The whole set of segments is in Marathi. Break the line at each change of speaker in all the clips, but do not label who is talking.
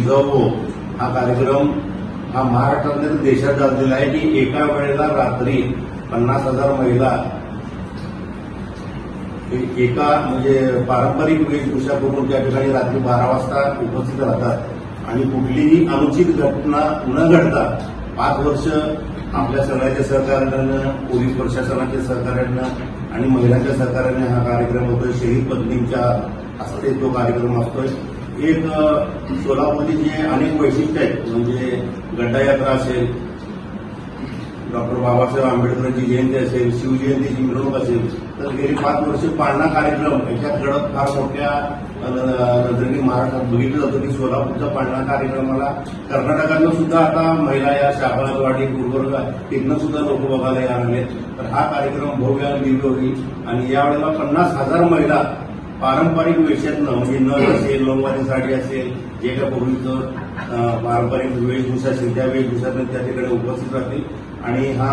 जिजाऊ हा कार्यक्रम हा महाराष्ट्रातल्या देशात गाजलेला आहे की एका वेळेला रात्री 50,000 महिला एका म्हणजे पारंपरिक वेशभूषा करून त्या ठिकाणी रात्री 12 वाजता उपस्थित राहतात आणि कुठलीही अनुचित घटना न घडता 5 वर्ष आपल्या सगळ्याच्या सहकार्यानं, पोलीस प्रशासनाच्या सहकार्यानं आणि महिलांच्या सहकार्याने हा कार्यक्रम होतोय. शहीद पत्नींच्या हस्ते तो कार्यक्रम असतोय. एक सोलापूरची जे अनेक वैशिष्ट्य आहेत म्हणजे गड्डा यात्रा असेल, डॉक्टर बाबासाहेब आंबेडकरांची जयंती असेल, शिवजयंतीची मिरवणूक असेल, तर गेली 5 वर्ष पाळणा कार्यक्रम याच्यात घडत फार मोठ्या नजरेने महाराष्ट्रात बघितलं जातं की सोलापूरचा पाळणा कार्यक्रमाला कर्नाटकातनं सुद्धा आता महिला या शाहबाजवाडी गुलबर्गा तिथनं सुद्धा लोक बघायला यायला. तर हा कार्यक्रम भव्य आणि दिव्य होईल आणि यावेळेला 50,000 महिला पारंपरिक वेशातनं म्हणजे नथ असेल, नऊवारी साडी असेल, जे काही पूर्वीचं पारंपरिक वेशभूषा असेल त्या वेशभूषातून त्या ठिकाणी उपस्थित राहतील आणि हा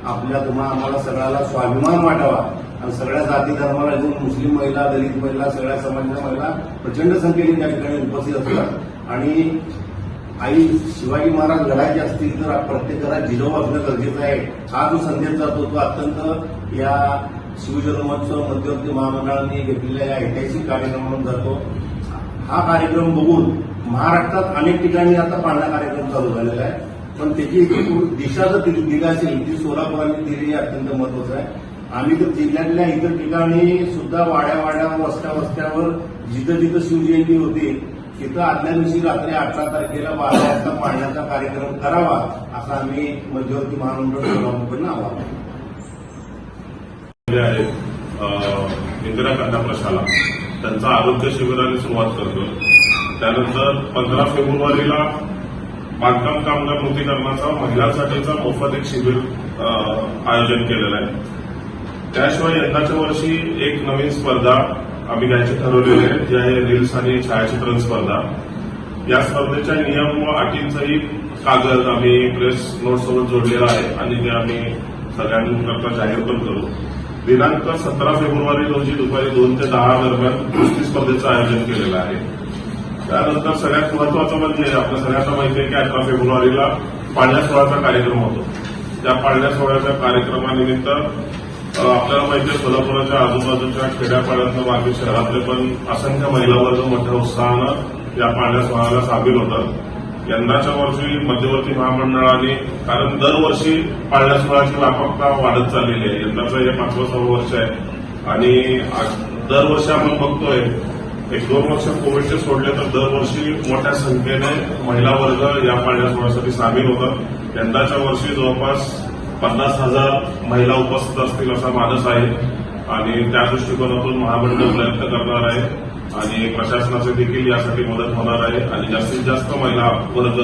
आपल्या आम्हाला सगळ्याला स्वाभिमान वाटावा आणि सगळ्या जाती धर्माला घेऊन मुस्लिम महिला, दलित महिला, सगळ्या समाजाच्या महिला प्रचंड संख्येने त्या ठिकाणी उपस्थित असतात आणि आई शिवाजी महाराज लढायचे असतील तर प्रत्येक घरात जिजाऊ असणं गरजेचं आहे. हा जो संदेश जातो तो अत्यंत या शिवजन्मोत्सव मध्यवर्ती महामंडळाने घेतलेल्या या ऐतिहासिक कार्यक्रमातून जातो. हा कार्यक्रम बघून महाराष्ट्रात अनेक ठिकाणी आता पाळणा कार्यक्रम चालू झालेला आहे, पण त्याची दिशा जर दिली असेल ती सोलापुराने दिली अत्यंत महत्वाचं आहे. आम्ही तर जिल्ह्यातल्या इतर ठिकाणी सुद्धा वाड्या वस्त्यावर जिथं जिथं शिवजयंती होती तिथं आदल्या दिवशी रात्री 18 तारखेला 12 वाजता पाळण्याचा कार्यक्रम करावा असं आम्ही मध्यवर्ती महामंडळ सोलापूरकडून आवाहन
इंदिरा कन्या प्रशाला त्यांचा आरोग्य शिबिराने सुरुवात करतो. त्यानंतर 15 फेब्रुवारीला बांधकाम कामगार नूतनीकरणाचा महिलांसाठीचा मोफत एक शिबिर आयोजन केलेलं आहे. त्याशिवाय यंदाच्या वर्षी एक नवीन स्पर्धा आम्ही घ्यायची ठरवलेली आहे, जी आहे रील्स आणि छायाचित्रण स्पर्धा. या स्पर्धेच्या नियम व अटींचाही कागद आम्ही प्रेस नोटसोबत जोडलेला आहे आणि ते आम्ही सगळ्यांकरता जाहीर पण करू. दिनांक 17 फेब्रुवारी रोजी दुपारी 2 ते 10 दरम्यान कुस्ती स्पर्धेचं आयोजन केलेलं आहे. त्यानंतर सगळ्यात महत्वाचं म्हणजे आपल्या सगळ्यांना माहिती आहे की 18 फेब्रुवारीला पाळणा सोहळ्याचा कार्यक्रम होतो. त्या पाळणा सोहळ्याच्या कार्यक्रमानिमित्त आपल्याला माहिती आहे सोलापुराच्या आजूबाजूच्या खेड्यापाड्यातलं बाकी शहरातले पण असंख्य महिला वर्ग मोठ्या उत्साहानं या पाळणा सोहळ्याला सामील होतात. यंदाच्या वर्षी मध्यवर्ती महामंडळाने कारण दरवर्षी पाळणा सोहळ्याची व्यापकता वाढत चाललेली आहे. यंदाचं हे 5वं वर्ष आहे आणि दरवर्षी आपण बघतोय 1-2 वर्ष कोविडचे सोडले तर दरवर्षी मोठ्या संख्येने महिला वर्ग या पाळणा सोहळ्यासाठी सामील होतात. यंदाच्या वर्षी जवळपास 50,000 महिला उपस्थित असतील असा मानस आहे आणि त्या दृष्टिकोनातून महामंडळ प्रयत्न करणार आहे आणि प्रशासनाचे देखील यासाठी मदत होणार आहे आणि जास्तीत जास्त महिला वर्ग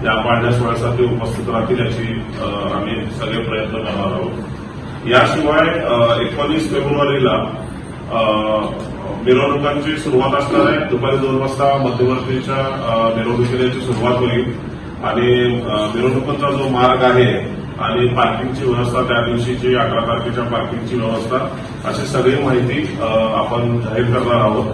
या पाळणा सोहळ्यासाठी उपस्थित राहतील याची आम्ही सगळे प्रयत्न करणार आहोत. याशिवाय 19 फेब्रुवारीला मिरवणुकांची सुरुवात असणार आहे. दुपारी 2 वाजता मध्यवर्तीच्या मिरवणुकीची सुरुवात होईल आणि मिरवणुकांचा जो मार्ग आहे आणि पार्किंगची व्यवस्था त्या दिवशीची 18 तारखेच्या पार्किंगची व्यवस्था अशी सगळी माहिती आपण जाहीर करणार आहोत.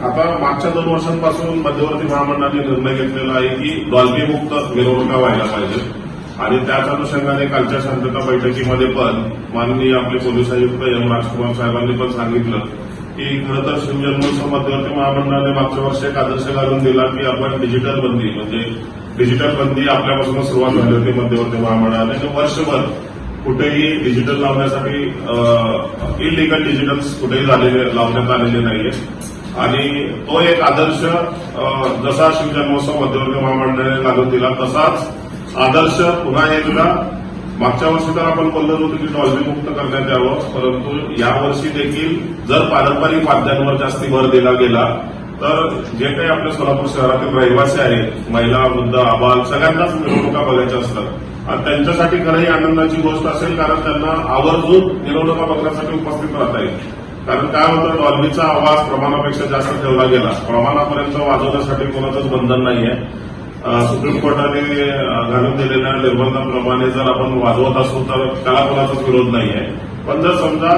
आता मागच्या 2 वर्षांपासून मध्यवर्ती महामंडळाने निर्णय घेतलेला आहे की डॉल्बी मुक्त मिरवणुका व्हायला पाहिजेत आणि त्याच अनुषंगाने कालच्या शांतता बैठकीमध्ये पण माननीय आपले पोलीस आयुक्त एम राजकुमार साहेबांनी पण सांगितलं की खरं तर शिवजन्मोत्सव मध्यवर्ती महामंडळाने मागच्या वर्षी एक आदर्श घालून दिला की आपण डिजिटल बंदी म्हणजे डिजिटल बंदी आपल्यापासून सुरुवात झाली होती मध्यवर्ती महामंडळाने. वर्षभर कुठेही डिजिटल लावण्यासाठी इलिगल डिजिटल्स कुठेही लावण्यात आलेले नाहीये आणि तो एक आदर्श जसा शिवजन्मोत्सव मध्यवर्ती महामंडळाने लागू दिला तसाच आदर्श पुन्हा एकदा मागच्या वर्षी तर आपण बोललो होतो की डॉल्बी मुक्त करण्यात यावं, परंतु यावर्षी देखील जर पारंपरिक वाद्यांवर जास्ती भर दिला गेला तर जे काही आपल्या सोलापूर शहरातील रहिवासी आहेत, महिला, वृद्ध, आबाल सगळ्यांनाच मिरवणुका बघायच्या असतात आणि त्यांच्यासाठी खरंही आनंदाची गोष्ट असेल कारण त्यांना आवर्जून मिरवणुका बघण्यासाठी उपस्थित राहता येईल. कारण काय होतं डॉल्बीचा आवाज प्रमाणापेक्षा जास्त ठेवला गेला. प्रमाणापर्यंत वाजवण्यासाठी कोणाचंच बंधन नाहीये. सुप्रीम कोर्टाने घालून दिलेल्या निर्बंधांप्रमाणे जर आपण वाजवत असू तर त्याला कोणाचाच विरोध नाहीये. पण जर समजा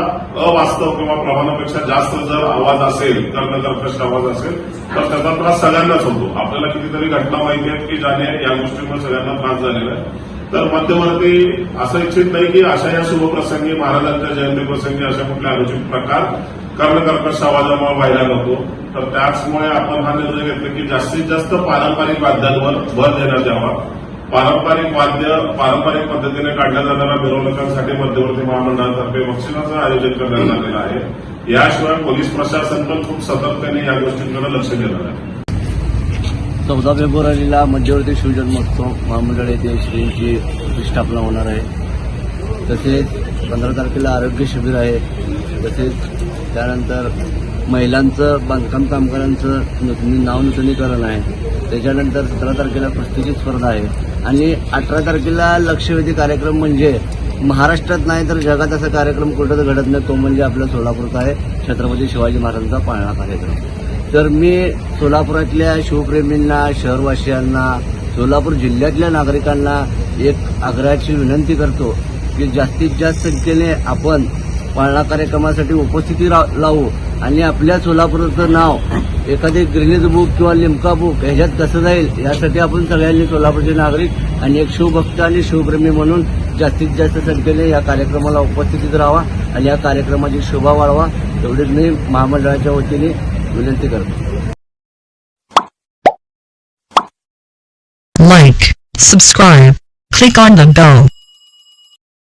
अवास्तव किंवा प्रमाणापेक्षा जास्त जर आवाज असेल, कर्णकर्कश आवाज असेल, तर त्याचा त्रास सगळ्यांनाच होतो. आपल्याला कितीतरी घटना माहिती आहेत की ज्याने या गोष्टीमुळे सगळ्यांना त्रास झालेला आहे. तर मध्यवर्ती असं इच्छित नाही की अशा या शुभप्रसंगी, महाराजांच्या जयंती प्रसंगी अशा कुठल्या अनुचित प्रकार कर्णकर्कश आवाजामुळे व्हायला नको. तर त्याचमुळे आपण हा निर्णय घेतला की जास्तीत जास्त पारंपरिक वाद्यांवर भर देण्यात यावा. पारंपरिक वाद्य पारंपरिक पद्धतीने काढल्या जाणाऱ्या मिरवणुकांसाठी मध्यवर्ती महामंडळातर्फे बक्षिसाचं आयोजन करण्यात आलेलं आहे. याशिवाय पोलीस प्रशासन पण खूप सतर्कतेने या गोष्टींकडे लक्ष देणार आहे.
14 फेब्रुवारीला मध्यवर्ती शिवजन्मोत्सव महामंडळ येथे श्रींची प्रतिष्ठापना होणार आहे. तसेच 15 तारखेला आरोग्य शिबिर आहे. तसेच त्यानंतर महिलांचं बांधकाम कामगारांचं नावनूतनीकरण आहे. त्याच्यानंतर 17 तारखेला कुस्तीची स्पर्धा आहे आणि 18 तारखेला लक्षवेधी कार्यक्रम म्हणजे महाराष्ट्रात नाही तर जगात असा कार्यक्रम कुठंच घडत नाही, तो म्हणजे आपल्या सोलापूरचा आहे छत्रपती शिवाजी महाराजांचा पाळणा कार्यक्रम. तर मी सोलापुरातल्या शिवप्रेमींना, शहरवासियांना, सोलापूर जिल्ह्यातल्या नागरिकांना एक आग्रहाची विनंती करतो की जास्तीत जास्त संख्येने आपण पाळणा कार्यक्रमासाठी उपस्थिती लावू आणि आपल्या सोलापूरचं नाव एखादे ग्रीनिज बुक किंवा लिम्का बुक ह्याच्यात कसं जाईल यासाठी आपण सगळ्यांनी सोलापूरचे नागरिक आणि एक शिवभक्त आणि शिवप्रेमी म्हणून जास्तीत जास्त संख्येने या कार्यक्रमाला उपस्थितीत राहावा आणि या कार्यक्रमाची शोभा वाढवा एवढीच मी महामंडळाच्या वतीने विनंती करतो.
Like, subscribe, click on the bell.